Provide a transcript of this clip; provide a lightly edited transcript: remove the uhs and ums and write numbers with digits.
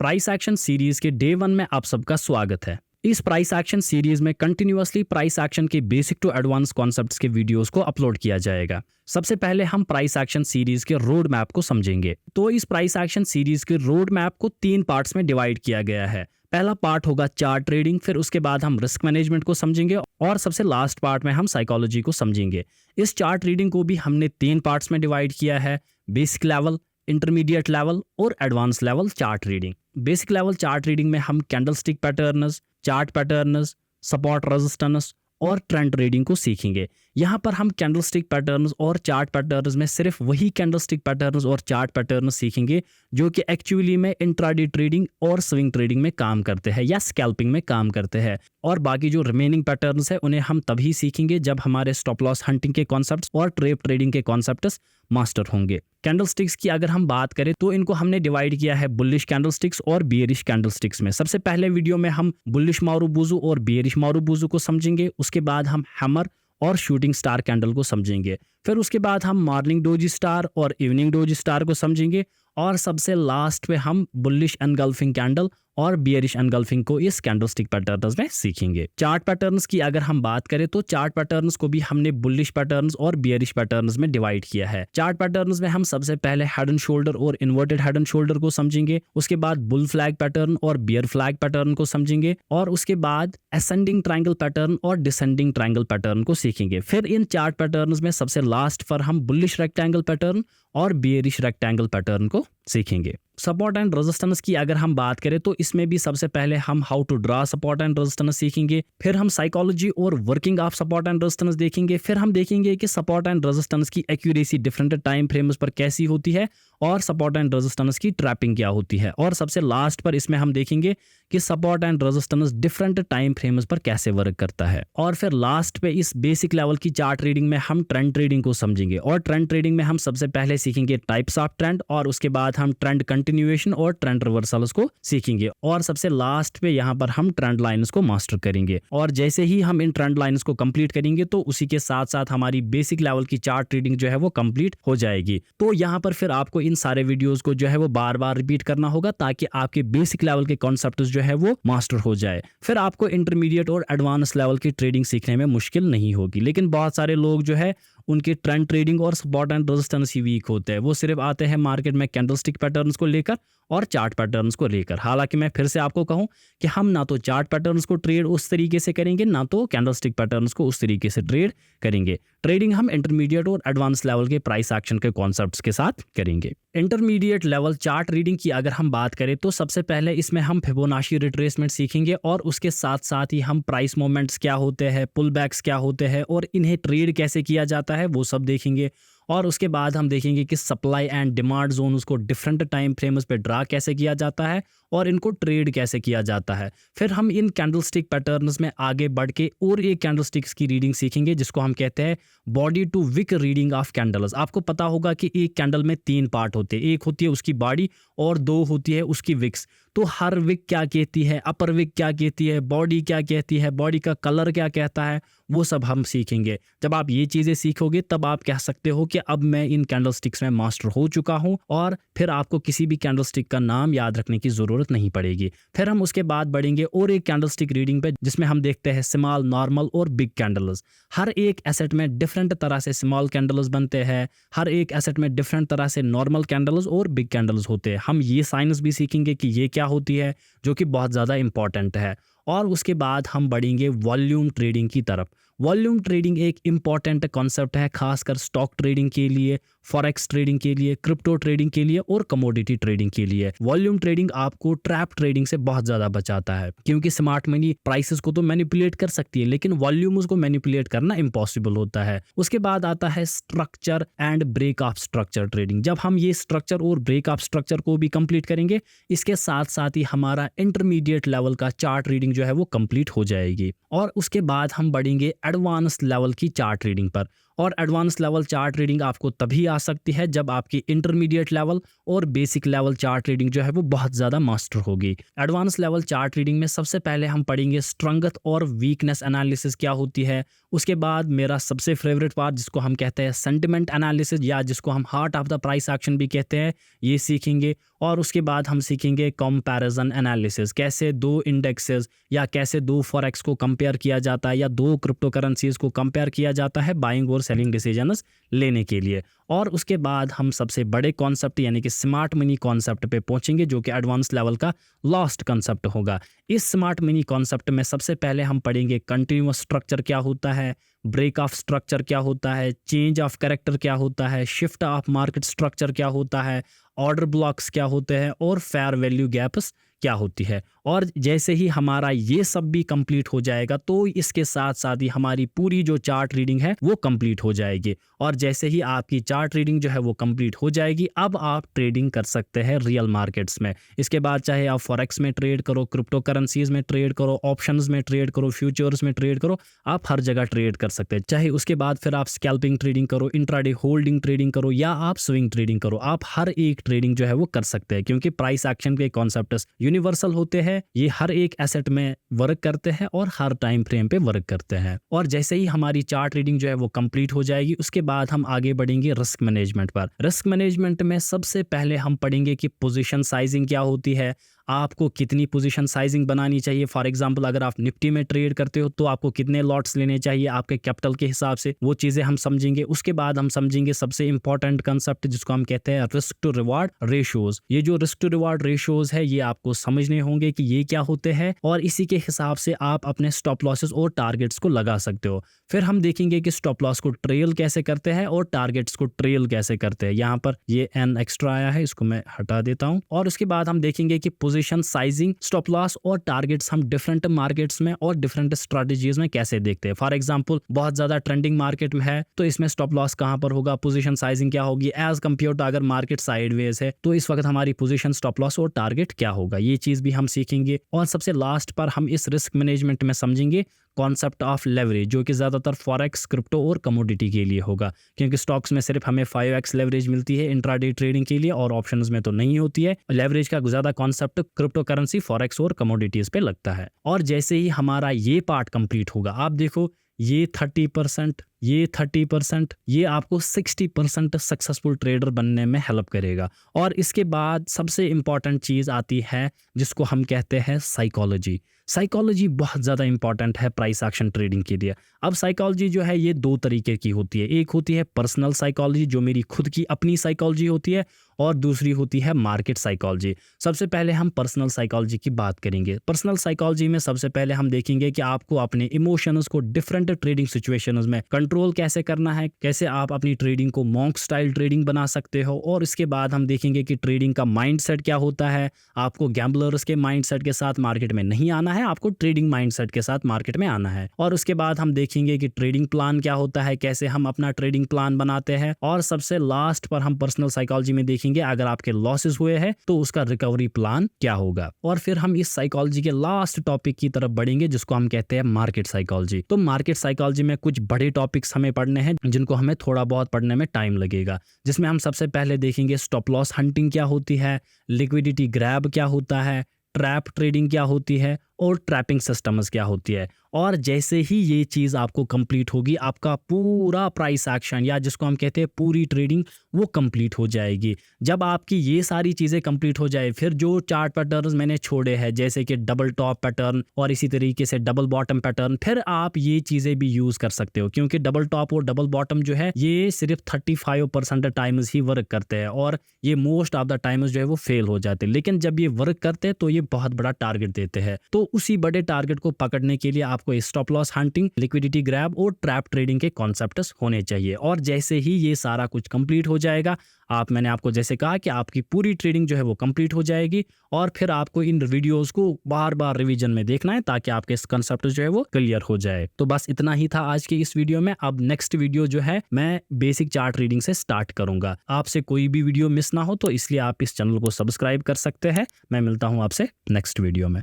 Price action series के day 1 में आप सबका स्वागत है। इस प्राइस एक्शन सीरीज में कंटिन्यूअसली प्राइस एक्शन के बेसिक टू एडवांस कॉन्सेप्ट्स के वीडियोस को अपलोड किया जाएगा। सबसे पहले हम प्राइस एक्शन सीरीज के रोड मैप को समझेंगे। तो इस प्राइस एक्शन सीरीज के रोड मैप को 3 पार्ट्स में डिवाइड किया गया है। पहला पार्ट होगा चार्ट ट्रेडिंग, फिर उसके बाद हम रिस्क मैनेजमेंट को समझेंगे और सबसे लास्ट पार्ट में हम साइकोलॉजी को समझेंगे। इस चार्ट रीडिंग को भी हमने 3 पार्ट्स में डिवाइड किया है: बेसिक लेवल, इंटरमीडिएट लेवल और advance level chart reading. Basic level chart reading में हम candlestick patterns, chart patterns, support resistance और ट्रेंड रीडिंग को सीखेंगे। यहाँ पर हम कैंडलस्टिक पैटर्न्स और चार्ट पैटर्न्स में सिर्फ वही कैंडलस्टिक पैटर्न्स और चार्ट पैटर्न्स सीखेंगे जो कि एक्चुअली में इंट्राडे ट्रेडिंग और स्विंग ट्रेडिंग में काम करते हैं या स्कैल्पिंग में काम करते हैं। और बाकी जो रिमेनिंग पैटर्न्स है उन्हें हम तभी सीखेंगे जब हमारे स्टॉप लॉस हंटिंग के कॉन्सेप्ट्स और ट्रेप ट्रेडिंग के कॉन्सेप्ट्स मास्टर होंगे। कैंडलस्टिक्स की अगर हम बात करें तो इनको हमने डिवाइड किया है बुलिश कैंडलस्टिक्स और बियरिश कैंडलस्टिक्स में। सबसे पहले वीडियो में हम बुलिश मारुबुजु और बियरिश मारुबुजु को समझेंगे। उसके बाद हम हैमर और शूटिंग स्टार कैंडल को समझेंगे। फिर उसके बाद हम मॉर्निंग डोजी स्टार और इवनिंग डोजी स्टार को समझेंगे। और सबसे लास्ट में हम बुलिश एनगल्फिंग कैंडल और बियरिश एनगल्फिंग को इस कैंडलस्टिक पैटर्न्स में सीखेंगे। चार्ट पैटर्न्स की अगर हम बात करें तो चार्ट पैटर्न्स को भी हमने बुलिश पैटर्न्स और बियरिश पैटर्न्स में डिवाइड किया है। चार्ट पैटर्न्स में हम सबसे पहले हेड एंड शोल्डर और इन्वर्टेड हेड एंड शोल्डर को समझेंगे। उसके बाद बुल फ्लैग पैटर्न और बियर फ्लैग पैटर्न को समझेंगे और उसके बाद असेंडिंग ट्रायंगल पैटर्न और डिसेंडिंग ट्रायंगल पैटर्न को सीखेंगे। फिर इन चार्ट पैटर्न्स में सबसे लास्ट पर हम बुलिश रेक्टेंगल पैटर्न और बियरिश रेक्टेंगल पैटर्न को सीखेंगे। सपोर्ट एंड रेजिस्टेंस की अगर हम बात करें तो इसमें भी सबसे पहले हम how to draw support and resistance सीखेंगे। फिर हम साइकोलॉजी और working of support and resistance देखेंगे। फिर हम देखेंगे कि सपोर्ट एंड रेजिस्टेंस की एक्यूरेसी डिफरेंट टाइम फ्रेम्स पर कैसी होती है और सपोर्ट एंड रेजिस्टेंस की ट्रैपिंग क्या होती है। और सबसे लास्ट पर इसमें हम देखेंगे कि support and resistance different time frames पर कैसे वर्क करता है। और फिर लास्ट पे इस बेसिक लेवल की चार्ट रीडिंग में हम ट्रेंड ट्रेडिंग को समझेंगे। और ट्रेंड ट्रेडिंग में हम सबसे पहले सीखेंगे टाइप्स ऑफ ट्रेंड और उसके बाद हम ट्रेंड कंटिन्यूएशन और ट्रेंड रिवर्सल्स को सीखेंगे। और सबसे लास्ट पे यहाँ पर हम ट्रेंड लाइंस को मास्टर करेंगे। और जैसे ही हम इन ट्रेंड लाइंस को कंप्लीट करेंगे तो उसी के साथ साथ हमारी बेसिक लेवल की चार्ट रीडिंग जो है वो कंप्लीट हो जाएगी। तो यहाँ पर फिर आपको इन सारे वीडियोस को जो है वो बार बार रिपीट करना होगा ताकि आपके बेसिक लेवल के कॉन्सेप्ट जो है वो मास्टर हो जाए। फिर आपको इंटरमीडिएट और एडवांस लेवल की ट्रेडिंग सीखने में मुश्किल नहीं होगी। लेकिन बहुत सारे लोग जो है उनके ट्रेंड ट्रेडिंग और सपोर्ट एंड रेजिस्टेंस ही वीक होते हैं। वो सिर्फ आते हैं मार्केट में कैंडलस्टिक पैटर्न्स को लेकर और चार्ट पैटर्न्स को लेकर। हालांकि मैं फिर से आपको कहूं कि हम ना तो चार्ट पैटर्न्स को ट्रेड उस तरीके से करेंगे ना तो कैंडलस्टिक पैटर्न्स को उस तरीके से ट्रेड करेंगे। ट्रेडिंग हम इंटरमीडिएट और एडवांस लेवल के प्राइस एक्शन के कॉन्सेप्ट्स के साथ करेंगे। इंटरमीडिएट लेवल चार्ट रीडिंग की अगर हम बात करें तो सबसे पहले इसमें हम फिबोनाची रिट्रेसमेंट सीखेंगे और उसके साथ साथ ही हम प्राइस मूवमेंट्स क्या होते हैं, पुल बैक्स क्या होते हैं और इन्हें ट्रेड कैसे किया जाता है वो सब देखेंगे। और उसके बाद हम देखेंगे कि सप्लाई एंड डिमांड जोन उसको डिफरेंट टाइम फ्रेम्स पे ड्रा कैसे किया जाता है और इनको ट्रेड कैसे किया जाता है। फिर हम इन कैंडलस्टिक पैटर्न्स में आगे बढ़ के और एक कैंडलस्टिक्स की रीडिंग सीखेंगे जिसको हम कहते हैं body to wick reading of candles. आपको पता होगा कि एक कैंडल में 3 पार्ट होते हैं, एक होती है उसकी बॉडी और 2 होती है उसकी विक्स। तो हर विक क्या कहती है, अपर विक क्या कहती है, बॉडी क्या कहती है, बॉडी का कलर क्या कहता है, वो सब हम सीखेंगे। जब आप ये चीज़ें सीखोगे तब आप कह सकते हो कि अब मैं इन कैंडलस्टिक्स में मास्टर हो चुका हूँ और फिर आपको किसी भी कैंडलस्टिक का नाम याद रखने की ज़रूरत नहीं पड़ेगी। फिर हम उसके बाद बढ़ेंगे और एक कैंडलस्टिक रीडिंग पे जिसमें हम देखते हैं स्मॉल, नॉर्मल और बिग कैंडल्स। हर एक एसेट में डिफरेंट तरह से स्मॉल कैंडल्स बनते हैं, हर एक एसेट में डिफरेंट तरह से नॉर्मल कैंडल्स और बिग कैंडल्स होते हैं। हम ये साइंस भी सीखेंगे कि ये क्या होती है जो कि बहुत ज़्यादा इंपॉर्टेंट है। और उसके बाद हम बढ़ेंगे वॉल्यूम ट्रेडिंग की तरफ। वॉल्यूम ट्रेडिंग एक इम्पॉर्टेंट कॉन्सेप्ट है खासकर स्टॉक ट्रेडिंग के लिए, फॉरेक्स ट्रेडिंग के लिए, क्रिप्टो ट्रेडिंग के लिए और कमोडिटी ट्रेडिंग के लिए। वॉल्यूम ट्रेडिंग आपको ट्रैप ट्रेडिंग से बहुत ज्यादा बचाता है क्योंकि स्मार्ट मनी प्राइसेस को तो मैनिपुलेट कर सकती है लेकिन वॉल्यूम्स को मैनिपुलेट करना इम्पॉसिबल होता है। उसके बाद आता है structure and break of structure trading. जब हम ये स्ट्रक्चर और ब्रेक ऑफ स्ट्रक्चर को भी कंप्लीट करेंगे इसके साथ साथ ही हमारा इंटरमीडिएट लेवल का चार्ट रीडिंग जो है वो कंप्लीट हो जाएगी। और उसके बाद हम बढ़ेंगे एडवांस लेवल की चार्ट रीडिंग पर। और एडवांस लेवल चार्ट रीडिंग आपको तभी आ सकती है जब आपकी इंटरमीडिएट लेवल और बेसिक लेवल चार्ट रीडिंग जो है वो बहुत ज़्यादा मास्टर होगी। एडवांस लेवल चार्ट रीडिंग में सबसे पहले हम पढ़ेंगे स्ट्रेंथ और वीकनेस एनालिसिस क्या होती है। उसके बाद मेरा सबसे फेवरेट पार्ट जिसको हम कहते हैं सेंटिमेंट एनालिसिस या जिसको हम heart of the price action भी कहते हैं, ये सीखेंगे। और उसके बाद हम सीखेंगे कंपैरिजन एनालिसिस, कैसे दो इंडेक्सेस या कैसे दो फॉरेक्स को कंपेयर किया जाता है या दो क्रिप्टो करेंसीज को कंपेयर किया जाता है बाइंग और सेलिंग डिसीजंस लेने के लिए। और उसके बाद हम सबसे बड़े कॉन्सेप्ट यानी कि स्मार्ट मनी कॉन्सेप्ट पे पहुंचेंगे, जो कि एडवांस लेवल का लास्ट कॉन्सेप्ट होगा। इस स्मार्ट मनी कॉन्सेप्ट में सबसे पहले हम पढ़ेंगे कंटिन्यूअस स्ट्रक्चर क्या होता है, ब्रेक ऑफ स्ट्रक्चर क्या होता है, चेंज ऑफ कैरेक्टर क्या होता है, शिफ्ट ऑफ मार्केट स्ट्रक्चर क्या होता है, ऑर्डर ब्लॉक्स क्या होते हैं और फेयर वैल्यू गैप्स क्या होती है। और जैसे ही हमारा ये सब भी कंप्लीट हो जाएगा तो इसके साथ साथ ही हमारी पूरी जो चार्ट रीडिंग है वो कंप्लीट हो जाएगी। और जैसे ही आपकी चार्ट रीडिंग जो है वो कंप्लीट हो जाएगी, अब आप ट्रेडिंग कर सकते हैं रियल मार्केट्स में। इसके बाद चाहे आप फॉरेक्स में ट्रेड करो, क्रिप्टो करेंसीज में ट्रेड करो, ऑप्शंस में ट्रेड करो, फ्यूचर्स में ट्रेड करो, आप हर जगह ट्रेड कर सकते हैं। चाहे उसके बाद फिर आप स्कैल्पिंग ट्रेडिंग करो, इंट्राडे होल्डिंग ट्रेडिंग करो या आप स्विंग ट्रेडिंग करो, आप हर एक ट्रेडिंग जो है वो कर सकते हैं, क्योंकि प्राइस एक्शन के कॉन्सेप्ट्स यूनिवर्सल होते हैं। ये हर एक एसेट में वर्क करते हैं और हर टाइम फ्रेम पे वर्क करते हैं। और जैसे ही हमारी चार्ट रीडिंग जो है वो कंप्लीट हो जाएगी, उसके बाद हम आगे बढ़ेंगे रिस्क मैनेजमेंट पर। रिस्क मैनेजमेंट में सबसे पहले हम पढ़ेंगे कि पोजीशन साइजिंग क्या होती है, आपको कितनी पोजीशन साइजिंग बनानी चाहिए। फॉर एग्जांपल अगर आप निफ्टी में ट्रेड करते हो तो आपको कितने लॉट्स लेने चाहिए आपके कैपिटल के हिसाब से, वो चीज़ें हम समझेंगे। उसके बाद हम समझेंगे सबसे इंपॉर्टेंट कंसेप्ट जिसको हम कहते हैं रिस्क टू रिवार्ड रेशियोज। ये जो रिस्क टू रिवार्ड रेशियोज है ये आपको समझने होंगे कि ये क्या होते हैं और इसी के हिसाब से आप अपने स्टॉप लॉसेस और टारगेट्स को लगा सकते हो। फिर हम देखेंगे कि स्टॉप लॉस को ट्रेल कैसे करते हैं और टारगेट्स को ट्रेल कैसे करते हैं। यहाँ पर ये एन एक्स्ट्रा आया है, इसको मैं हटा देता हूँ। और उसके बाद हम देखेंगे कि पोजीशन साइजिंग, स्टॉप लॉस और टारगेट्स हम डिफरेंट मार्केट्स में और डिफरेंट स्ट्रेटजीज में कैसे देखते हैं। फॉर एग्जांपल बहुत ज्यादा ट्रेंडिंग मार्केट में है तो इसमें स्टॉप लॉस कहां पर होगा, पोजीशन साइजिंग क्या होगी, एज कंपेयर टू अगर मार्केट साइडवेज है तो इस वक्त हमारी पोजीशन, स्टॉप लॉस और टारगेट क्या होगा, ये चीज भी हम सीखेंगे। और सबसे लास्ट पर हम इस रिस्क मैनेजमेंट में समझेंगे कॉन्सेप्ट ऑफ लेवरेज, जो कि ज्यादातर फॉरेक्स, क्रिप्टो और कमोडिटी के लिए होगा, क्योंकि स्टॉक्स में सिर्फ हमें 5x लेवरेज मिलती है इंट्राडे ट्रेडिंग के लिए और ऑप्शंस में तो नहीं होती है। लेवरेज का ज्यादा कॉन्सेप्ट क्रिप्टो करेंसी, फॉरेक्स और कमोडिटीज पे लगता है। और जैसे ही हमारा ये पार्ट कंप्लीट होगा, आप देखो ये 30%, ये 30%, ये आपको 60% सक्सेसफुल ट्रेडर बनने में हेल्प करेगा। और इसके बाद सबसे इंपॉर्टेंट चीज़ आती है जिसको हम कहते हैं साइकोलॉजी। साइकोलॉजी बहुत ज़्यादा इंपॉर्टेंट है प्राइस एक्शन ट्रेडिंग के लिए। अब साइकोलॉजी जो है ये दो तरीके की होती है, एक होती है पर्सनल साइकोलॉजी जो मेरी खुद की अपनी साइकोलॉजी होती है, और दूसरी होती है मार्केट साइकोलॉजी। सबसे पहले हम पर्सनल साइकोलॉजी की बात करेंगे। पर्सनल साइकोलॉजी में सबसे पहले हम देखेंगे कि आपको अपने इमोशंस को डिफरेंट ट्रेडिंग सिचुएशंस में कंट्रोल कैसे करना है, कैसे आप अपनी ट्रेडिंग को मॉन्क स्टाइल ट्रेडिंग बना सकते हो। और इसके बाद हम देखेंगे कि ट्रेडिंग का माइंडसेट क्या होता है। आपको गैम्बलर्स के माइंडसेट के साथ मार्केट में नहीं आना है, आपको ट्रेडिंग माइंडसेट के साथ मार्केट में आना है। और उसके बाद हम देखेंगे कि ट्रेडिंग प्लान क्या होता है, कैसे हम अपना ट्रेडिंग प्लान बनाते हैं। और सबसे लास्ट पर हम पर्सनल साइकोलॉजी में देखेंगे अगर आपके लॉसेस हुए हैं तो उसका रिकवरी प्लान क्या होगा। और फिर हम इस साइकोलॉजी के लास्ट टॉपिक की तरफ बढ़ेंगे जिसको हम कहते हैं मार्केट साइकोलॉजी। तो मार्केट साइकोलॉजी में कुछ बड़े टॉपिक्स हमें पढ़ने हैं जिनको हमें थोड़ा बहुत पढ़ने में टाइम लगेगा, जिसमें हम सबसे पहले देखेंगे स्टॉप लॉस हंटिंग क्या होती है, लिक्विडिटी ग्रैब क्या होता है, ट्रैप ट्रेडिंग क्या होती है और ट्रैपिंग सिस्टम्स क्या होती है। और जैसे ही ये चीज़ आपको कंप्लीट होगी, आपका पूरा प्राइस एक्शन या जिसको हम कहते हैं पूरी ट्रेडिंग वो कंप्लीट हो जाएगी। जब आपकी ये सारी चीज़ें कंप्लीट हो जाए, फिर जो चार्ट पैटर्न्स मैंने छोड़े हैं जैसे कि डबल टॉप पैटर्न और इसी तरीके से डबल बॉटम पैटर्न, फिर आप ये चीज़ें भी यूज़ कर सकते हो, क्योंकि डबल टॉप और डबल बॉटम जो है ये सिर्फ 35% टाइम्स ही वर्क करते हैं और ये मोस्ट ऑफ द टाइम्स जो है वो फेल हो जाते हैं। लेकिन जब ये वर्क करते हैं तो ये बहुत बड़ा टारगेट देते हैं। तो उसी बड़े टारगेट को पकड़ने के लिए आपको stop loss hunting, liquidity grab और ट्रैप ट्रेडिंग के कॉन्सेप्ट्स होने चाहिए। और जैसे ही ये सारा कुछ कंप्लीट हो जाएगा, मैंने आपको जैसे कहा कि आपकी पूरी ट्रेडिंग जो है वो कंप्लीट हो जाएगी। और फिर आपको इन वीडियोस को बार बार रिवीजन में देखना है ताकि आपके इस कंसेप्ट जो है वो क्लियर हो जाए। तो बस इतना ही था आज के इस वीडियो में। अब नेक्स्ट वीडियो जो है मैं बेसिक चार्ट रीडिंग से स्टार्ट करूंगा। आपसे कोई भी वीडियो मिस ना हो तो इसलिए आप इस चैनल को सब्सक्राइब कर सकते हैं। मैं मिलता हूं आपसे नेक्स्ट वीडियो में।